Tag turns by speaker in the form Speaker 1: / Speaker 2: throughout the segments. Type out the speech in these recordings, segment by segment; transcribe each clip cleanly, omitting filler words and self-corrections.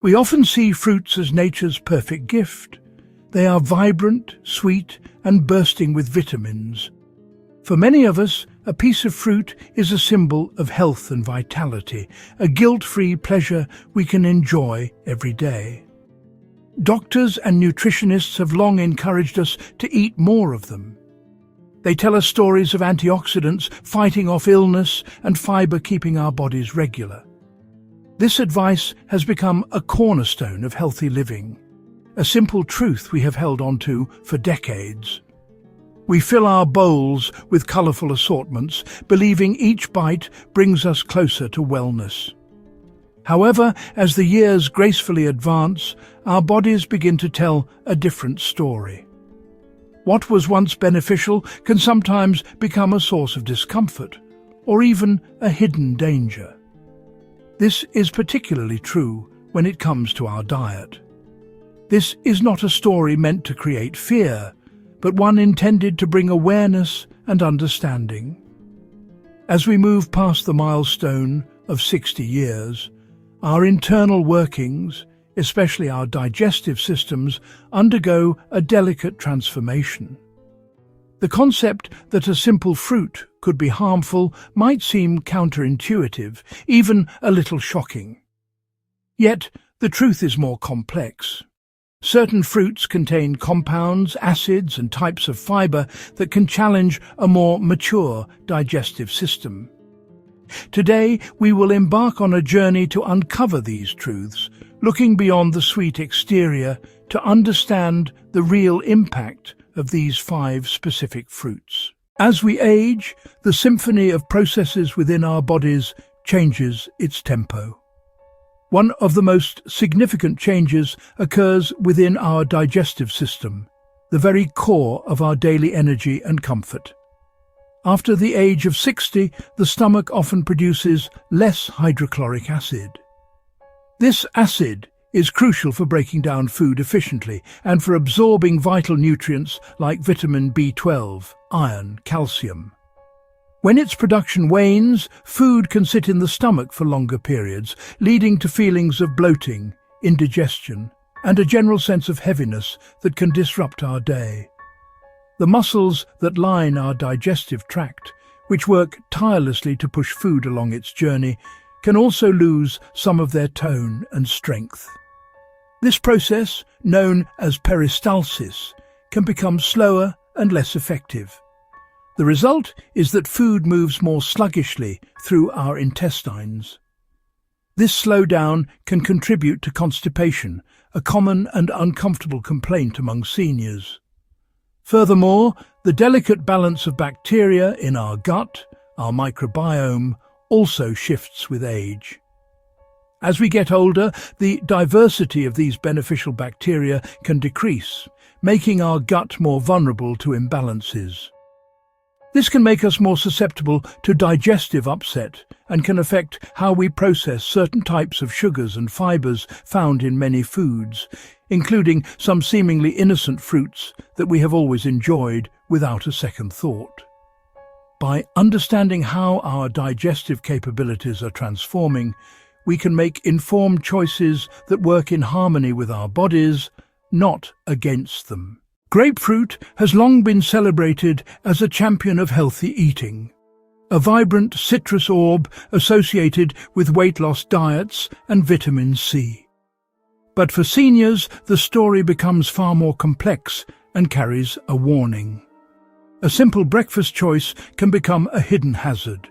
Speaker 1: We often see fruits as nature's perfect gift. They are vibrant, sweet, and bursting with vitamins. For many of us, a piece of fruit is a symbol of health and vitality, a guilt-free pleasure we can enjoy every day. Doctors and nutritionists have long encouraged us to eat more of them. They tell us stories of antioxidants fighting off illness and fiber keeping our bodies regular. This advice has become a cornerstone of healthy living, a simple truth we have held on to for decades. We fill our bowls with colourful assortments, believing each bite brings us closer to wellness. However, as the years gracefully advance, our bodies begin to tell a different story. What was once beneficial can sometimes become a source of discomfort, or even a hidden danger. This is particularly true when it comes to our diet. This is not a story meant to create fear, but one intended to bring awareness and understanding. As we move past the milestone of 60 years, our internal workings, especially our digestive systems, undergo a delicate transformation. The concept that a simple fruit could be harmful might seem counterintuitive, even a little shocking. Yet, the truth is more complex. Certain fruits contain compounds, acids, and types of fiber that can challenge a more mature digestive system. Today, we will embark on a journey to uncover these truths, looking beyond the sweet exterior to understand the real impact of these 5 specific fruits. As we age, the symphony of processes within our bodies changes its tempo. One of the most significant changes occurs within our digestive system, the very core of our daily energy and comfort. After the age of 60, the stomach often produces less hydrochloric acid. This acid is crucial for breaking down food efficiently and for absorbing vital nutrients like vitamin B12, iron, calcium. When its production wanes, food can sit in the stomach for longer periods, leading to feelings of bloating, indigestion, and a general sense of heaviness that can disrupt our day. The muscles that line our digestive tract, which work tirelessly to push food along its journey, can also lose some of their tone and strength. This process, known as peristalsis, can become slower and less effective. The result is that food moves more sluggishly through our intestines. This slowdown can contribute to constipation, a common and uncomfortable complaint among seniors. Furthermore, the delicate balance of bacteria in our gut, our microbiome, also shifts with age. As we get older, the diversity of these beneficial bacteria can decrease, making our gut more vulnerable to imbalances. This can make us more susceptible to digestive upset and can affect how we process certain types of sugars and fibers found in many foods, including some seemingly innocent fruits that we have always enjoyed without a second thought. By understanding how our digestive capabilities are transforming, we can make informed choices that work in harmony with our bodies, not against them. Grapefruit has long been celebrated as a champion of healthy eating, a vibrant citrus orb associated with weight loss diets and vitamin C. But for seniors, the story becomes far more complex and carries a warning. A simple breakfast choice can become a hidden hazard.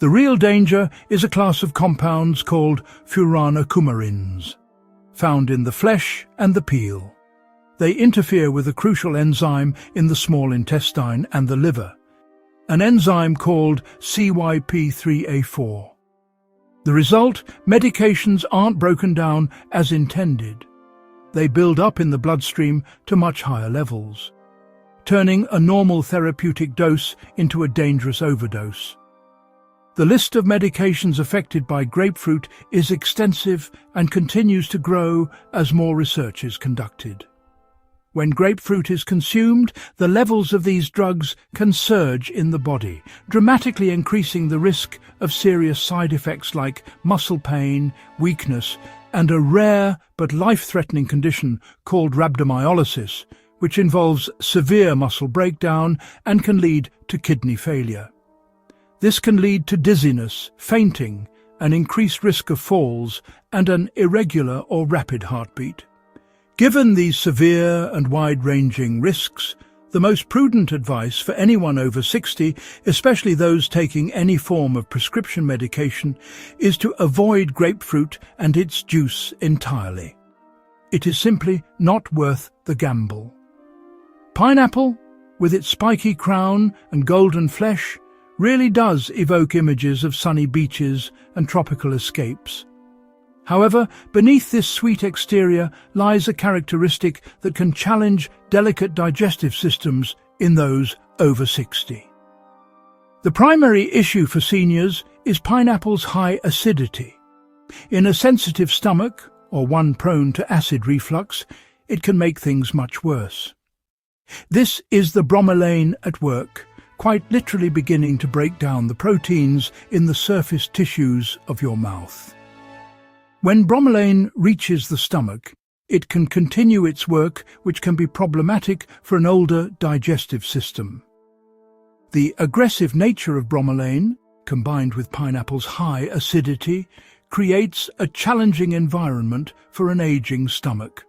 Speaker 1: The real danger is a class of compounds called furanocoumarins, found in the flesh and the peel. They interfere with a crucial enzyme in the small intestine and the liver, an enzyme called CYP3A4. The result, medications aren't broken down as intended. They build up in the bloodstream to much higher levels, turning a normal therapeutic dose into a dangerous overdose. The list of medications affected by grapefruit is extensive and continues to grow as more research is conducted. When grapefruit is consumed, the levels of these drugs can surge in the body, dramatically increasing the risk of serious side effects like muscle pain, weakness, and a rare but life-threatening condition called rhabdomyolysis, which involves severe muscle breakdown and can lead to kidney failure. This can lead to dizziness, fainting, an increased risk of falls, and an irregular or rapid heartbeat. Given these severe and wide-ranging risks, the most prudent advice for anyone over 60, especially those taking any form of prescription medication, is to avoid grapefruit and its juice entirely. It is simply not worth the gamble. Pineapple, with its spiky crown and golden flesh, really does evoke images of sunny beaches and tropical escapes. However, beneath this sweet exterior lies a characteristic that can challenge delicate digestive systems in those over 60. The primary issue for seniors is pineapple's high acidity. In a sensitive stomach, or one prone to acid reflux, it can make things much worse. This is the bromelain at work, quite literally beginning to break down the proteins in the surface tissues of your mouth. When bromelain reaches the stomach, it can continue its work, which can be problematic for an older digestive system. The aggressive nature of bromelain, combined with pineapple's high acidity, creates a challenging environment for an aging stomach.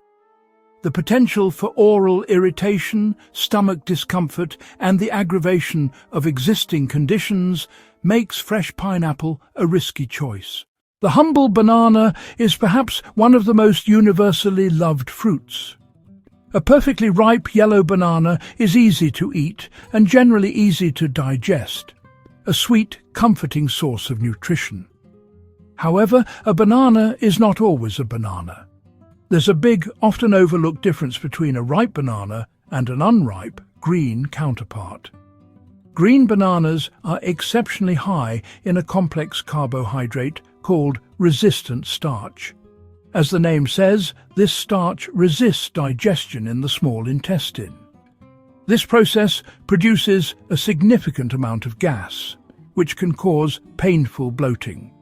Speaker 1: The potential for oral irritation, stomach discomfort, and the aggravation of existing conditions makes fresh pineapple a risky choice. The humble banana is perhaps one of the most universally loved fruits. A perfectly ripe yellow banana is easy to eat and generally easy to digest, a sweet, comforting source of nutrition. However, a banana is not always a banana. There's a big, often overlooked difference between a ripe banana and an unripe, green counterpart. Green bananas are exceptionally high in a complex carbohydrate called resistant starch. As the name says, this starch resists digestion in the small intestine. This process produces a significant amount of gas, which can cause painful bloating.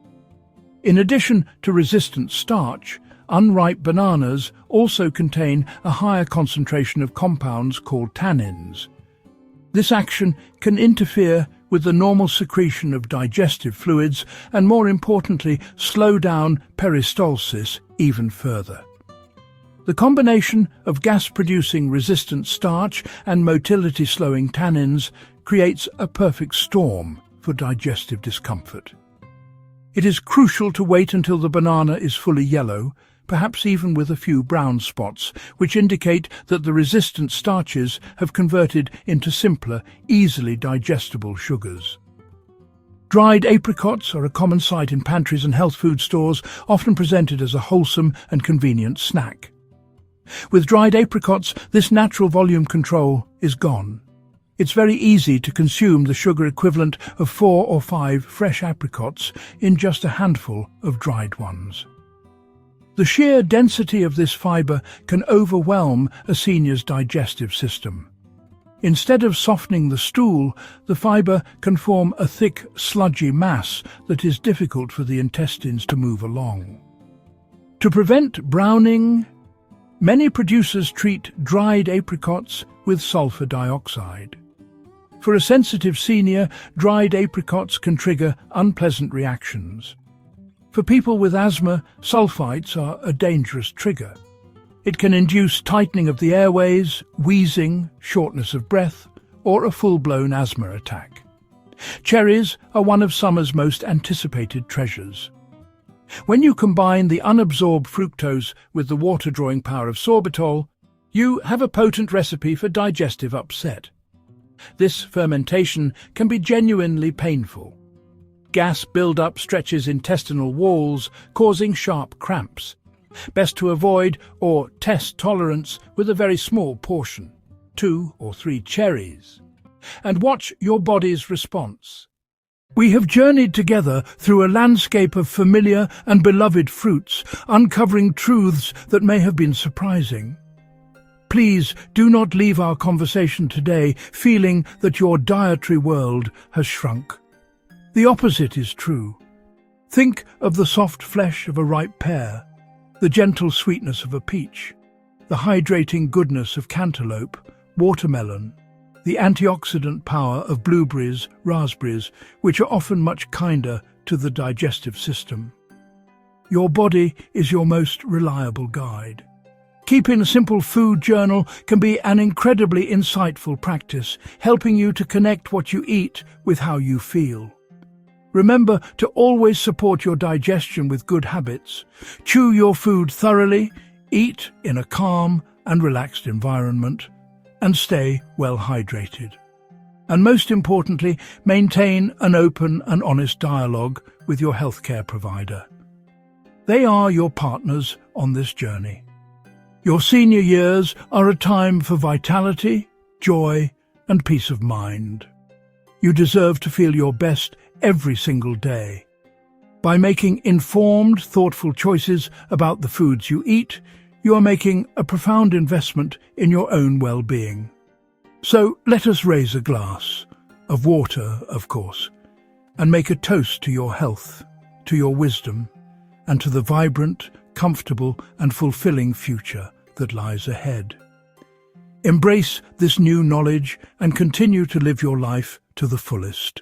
Speaker 1: In addition to resistant starch, unripe bananas also contain a higher concentration of compounds called tannins. This action can interfere with the normal secretion of digestive fluids and, more importantly, slow down peristalsis even further. The combination of gas-producing resistant starch and motility-slowing tannins creates a perfect storm for digestive discomfort. It is crucial to wait until the banana is fully yellow, perhaps even with a few brown spots, which indicate that the resistant starches have converted into simpler, easily digestible sugars. Dried apricots are a common sight in pantries and health food stores, often presented as a wholesome and convenient snack. With dried apricots, this natural volume control is gone. It's very easy to consume the sugar equivalent of 4 or 5 fresh apricots in just a handful of dried ones. The sheer density of this fibre can overwhelm a senior's digestive system. Instead of softening the stool, the fibre can form a thick, sludgy mass that is difficult for the intestines to move along. To prevent browning, many producers treat dried apricots with sulfur dioxide. For a sensitive senior, dried apricots can trigger unpleasant reactions. For people with asthma, sulfites are a dangerous trigger. It can induce tightening of the airways, wheezing, shortness of breath, or a full-blown asthma attack. Cherries are one of summer's most anticipated treasures. When you combine the unabsorbed fructose with the water-drawing power of sorbitol, you have a potent recipe for digestive upset. This fermentation can be genuinely painful. Gas build-up stretches intestinal walls, causing sharp cramps. Best to avoid or test tolerance with a very small portion, 2 or 3 cherries, and watch your body's response. We have journeyed together through a landscape of familiar and beloved fruits, uncovering truths that may have been surprising. Please do not leave our conversation today feeling that your dietary world has shrunk. The opposite is true. Think of the soft flesh of a ripe pear, the gentle sweetness of a peach, the hydrating goodness of cantaloupe, watermelon, the antioxidant power of blueberries, raspberries, which are often much kinder to the digestive system. Your body is your most reliable guide. Keeping a simple food journal can be an incredibly insightful practice, helping you to connect what you eat with how you feel. Remember to always support your digestion with good habits. Chew your food thoroughly, eat in a calm and relaxed environment, and stay well hydrated. And most importantly, maintain an open and honest dialogue with your healthcare provider. They are your partners on this journey. Your senior years are a time for vitality, joy, and peace of mind. You deserve to feel your best every single day. By making informed, thoughtful choices about the foods you eat, you are making a profound investment in your own well-being. So let us raise a glass, of water, of course, and make a toast to your health, to your wisdom, and to the vibrant, comfortable, and fulfilling future that lies ahead. Embrace this new knowledge and continue to live your life to the fullest.